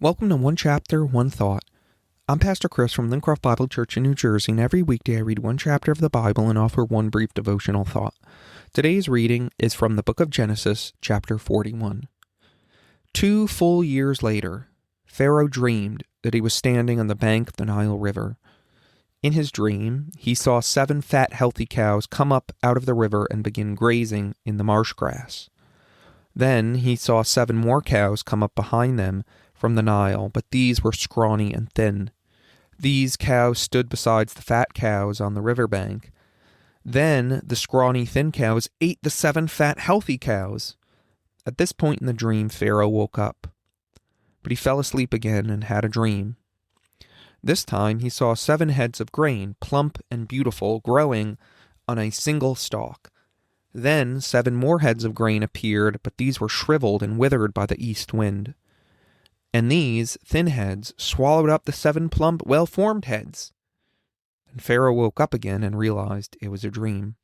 Welcome to One Chapter, One Thought. I'm Pastor Chris from Lincroft Bible Church in New Jersey, and every weekday I read one chapter of the Bible and offer one brief devotional thought. Today's reading is from the book of Genesis, chapter 41. 2 full years later, Pharaoh dreamed that he was standing on the bank of the Nile River. In his dream, he saw 7 fat, healthy cows come up out of the river and begin grazing in the marsh grass. Then he saw 7 more cows come up behind them from the Nile, but these were scrawny and thin. These cows stood beside the fat cows on the riverbank. Then the scrawny, thin cows ate the 7 fat, healthy cows. At this point in the dream, Pharaoh woke up. But he fell asleep again and had a dream. This time he saw 7 heads of grain, plump and beautiful, growing on a single stalk. Then 7 more heads of grain appeared, but these were shriveled and withered by the east wind. And these thin heads swallowed up the 7 plump, well-formed heads. And Pharaoh woke up again and realized it was a dream.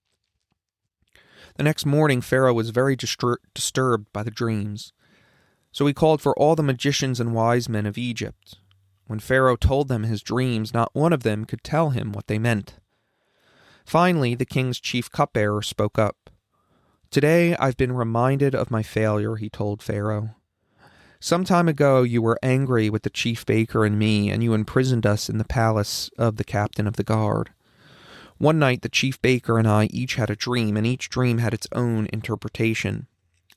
The next morning, Pharaoh was very disturbed by the dreams. So he called for all the magicians and wise men of Egypt. When Pharaoh told them his dreams, not one of them could tell him what they meant. Finally, the king's chief cupbearer spoke up. "Today I've been reminded of my failure," he told Pharaoh. "Some time ago you were angry with the chief baker and me, and you imprisoned us in the palace of the captain of the guard. One night the chief baker and I each had a dream, and each dream had its own interpretation.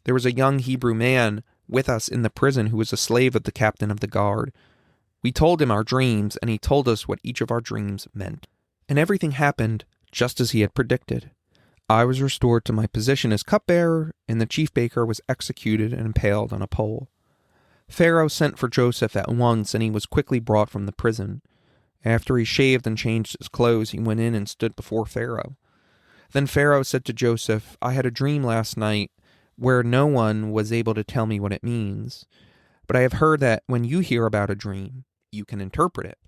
There was a young Hebrew man with us in the prison who was a slave of the captain of the guard. We told him our dreams, and he told us what each of our dreams meant. And everything happened just as he had predicted. I was restored to my position as cupbearer, and the chief baker was executed and impaled on a pole. Pharaoh sent for Joseph at once, and he was quickly brought from the prison. After he shaved and changed his clothes, he went in and stood before Pharaoh. Then Pharaoh said to Joseph, "I had a dream last night where no one was able to tell me what it means. But I have heard that when you hear about a dream, you can interpret it."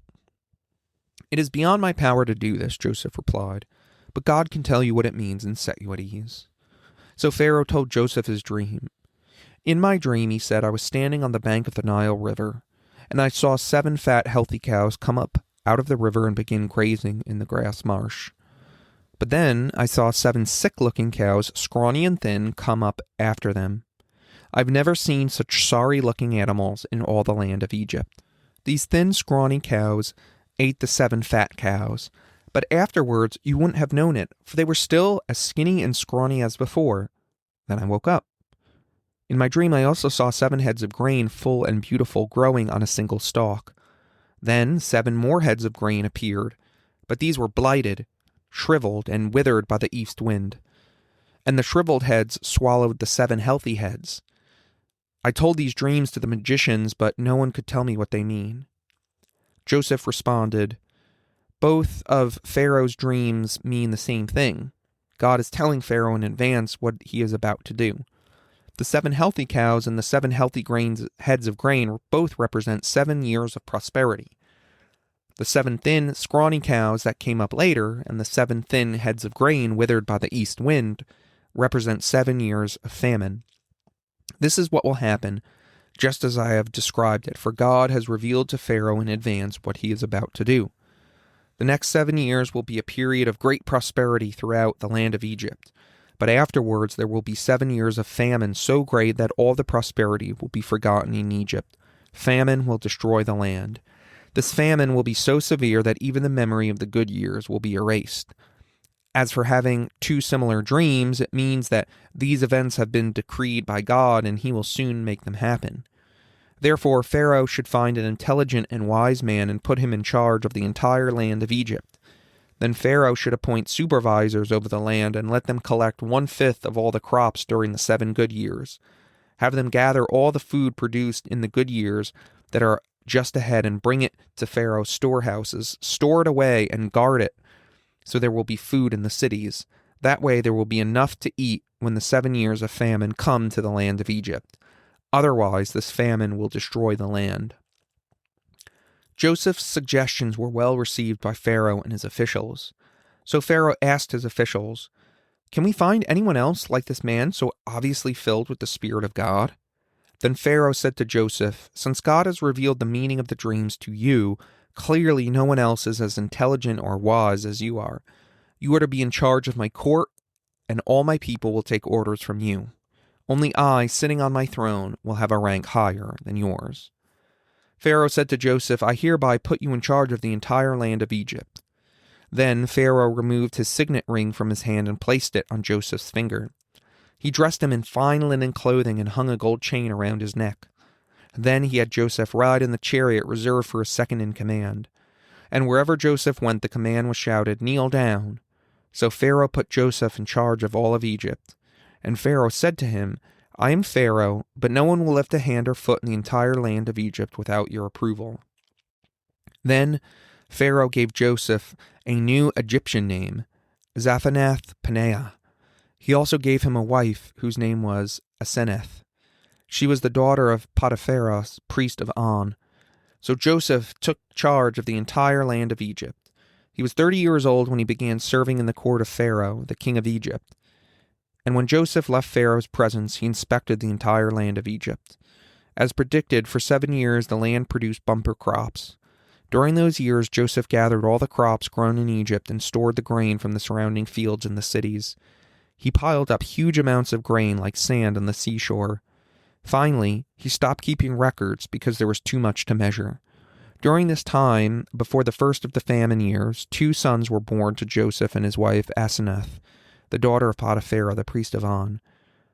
"It is beyond my power to do this," Joseph replied, "but God can tell you what it means and set you at ease." So Pharaoh told Joseph his dream. "In my dream," he said, "I was standing on the bank of the Nile River, and I saw 7 fat, healthy cows come up out of the river and begin grazing in the grass marsh. But then I saw 7 sick-looking cows, scrawny and thin, come up after them. I've never seen such sorry-looking animals in all the land of Egypt. These thin, scrawny cows ate the 7 fat cows, but afterwards you wouldn't have known it, for they were still as skinny and scrawny as before. Then I woke up. In my dream I also saw 7 heads of grain, full and beautiful, growing on a single stalk. Then 7 more heads of grain appeared, but these were blighted, shriveled, and withered by the east wind. And the shriveled heads swallowed the 7 healthy heads. I told these dreams to the magicians, but no one could tell me what they mean." Joseph responded, "Both of Pharaoh's dreams mean the same thing. God is telling Pharaoh in advance what he is about to do. The 7 healthy cows and the 7 healthy heads of grain both represent 7 years of prosperity. The 7 thin, scrawny cows that came up later and the 7 thin heads of grain withered by the east wind represent 7 years of famine. This is what will happen, just as I have described it, for God has revealed to Pharaoh in advance what he is about to do. The next 7 years will be a period of great prosperity throughout the land of Egypt. But afterwards there will be 7 years of famine so great that all the prosperity will be forgotten in Egypt. Famine will destroy the land. This famine will be so severe that even the memory of the good years will be erased. As for having 2 similar dreams, it means that these events have been decreed by God and he will soon make them happen. Therefore, Pharaoh should find an intelligent and wise man and put him in charge of the entire land of Egypt. Then Pharaoh should appoint supervisors over the land and let them collect 1/5 of all the crops during the 7 good years. Have them gather all the food produced in the good years that are just ahead and bring it to Pharaoh's storehouses, store it away and guard it so there will be food in the cities. That way there will be enough to eat when the 7 years of famine come to the land of Egypt. Otherwise, this famine will destroy the land." Joseph's suggestions were well received by Pharaoh and his officials. So Pharaoh asked his officials, "Can we find anyone else like this man so obviously filled with the Spirit of God?" Then Pharaoh said to Joseph, "Since God has revealed the meaning of the dreams to you, clearly no one else is as intelligent or wise as you are. You are to be in charge of my court, and all my people will take orders from you. Only I, sitting on my throne, will have a rank higher than yours." Pharaoh said to Joseph, "I hereby put you in charge of the entire land of Egypt." Then Pharaoh removed his signet ring from his hand and placed it on Joseph's finger. He dressed him in fine linen clothing and hung a gold chain around his neck. Then he had Joseph ride in the chariot reserved for his second in command. And wherever Joseph went, the command was shouted, "Kneel down." So Pharaoh put Joseph in charge of all of Egypt. And Pharaoh said to him, "I am Pharaoh, but no one will lift a hand or foot in the entire land of Egypt without your approval." Then Pharaoh gave Joseph a new Egyptian name, Zaphanath-Paneah. He also gave him a wife whose name was Aseneth. She was the daughter of Potiphera, priest of On. So Joseph took charge of the entire land of Egypt. He was 30 years old when he began serving in the court of Pharaoh, the king of Egypt. And when Joseph left Pharaoh's presence, he inspected the entire land of Egypt. As predicted, for 7 years the land produced bumper crops. During those years, Joseph gathered all the crops grown in Egypt and stored the grain from the surrounding fields in the cities. He piled up huge amounts of grain like sand on the seashore. Finally, he stopped keeping records because there was too much to measure. During this time, before the first of the famine years, 2 sons were born to Joseph and his wife Asenath, the daughter of Potiphera, the priest of On.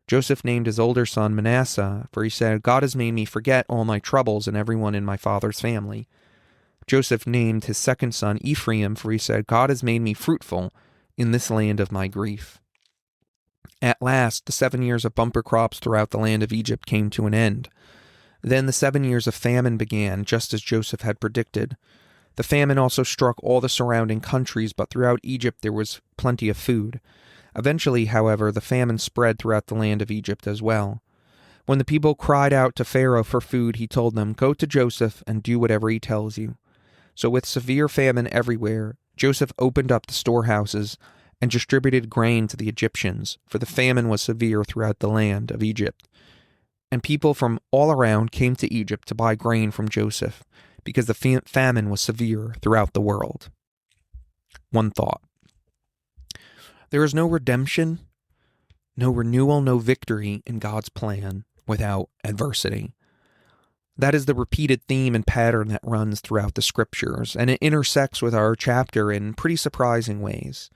Joseph named his older son Manasseh, for he said, "God has made me forget all my troubles and everyone in my father's family." Joseph named his second son Ephraim, for he said, "God has made me fruitful in this land of my grief." At last, the 7 years of bumper crops throughout the land of Egypt came to an end. Then the 7 years of famine began, just as Joseph had predicted. The famine also struck all the surrounding countries, but throughout Egypt there was plenty of food. Eventually, however, the famine spread throughout the land of Egypt as well. When the people cried out to Pharaoh for food, he told them, "Go to Joseph and do whatever he tells you." So with severe famine everywhere, Joseph opened up the storehouses and distributed grain to the Egyptians, for the famine was severe throughout the land of Egypt. And people from all around came to Egypt to buy grain from Joseph, because the famine was severe throughout the world. One thought. There is no redemption, no renewal, no victory in God's plan without adversity. That is the repeated theme and pattern that runs throughout the scriptures, and it intersects with our chapter in pretty surprising ways.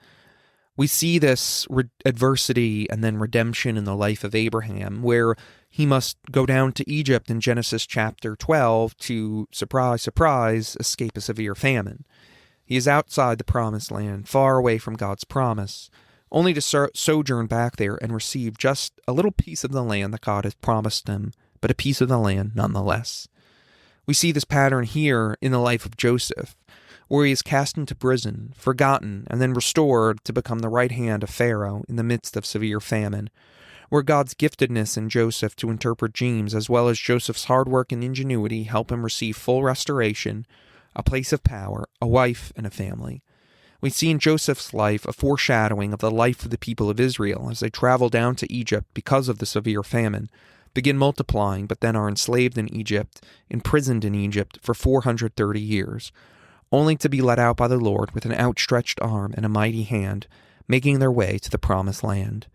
We see this adversity and then redemption in the life of Abraham, where he must go down to Egypt in Genesis chapter 12 to, surprise, surprise, escape a severe famine. He is outside the promised land, far away from God's promise, only to sojourn back there and receive just a little piece of the land that God has promised him, but a piece of the land nonetheless. We see this pattern here in the life of Joseph, where he is cast into prison, forgotten, and then restored to become the right hand of Pharaoh in the midst of severe famine, where God's giftedness in Joseph to interpret dreams, as well as Joseph's hard work and ingenuity, help him receive full restoration, a place of power, a wife, and a family. We see in Joseph's life a foreshadowing of the life of the people of Israel as they travel down to Egypt because of the severe famine, begin multiplying, but then are enslaved in Egypt, imprisoned in Egypt for 430 years, only to be let out by the Lord with an outstretched arm and a mighty hand, making their way to the promised land.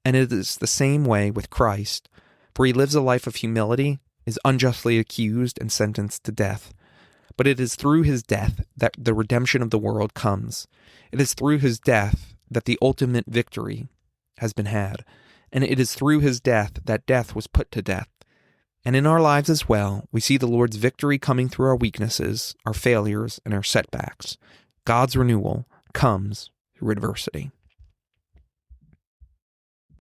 And it is the same way with Christ, for he lives a life of humility, is unjustly accused and sentenced to death. But it is through his death that the redemption of the world comes. It is through his death that the ultimate victory has been had. And it is through his death that death was put to death. And in our lives as well, we see the Lord's victory coming through our weaknesses, our failures, and our setbacks. God's renewal comes through adversity.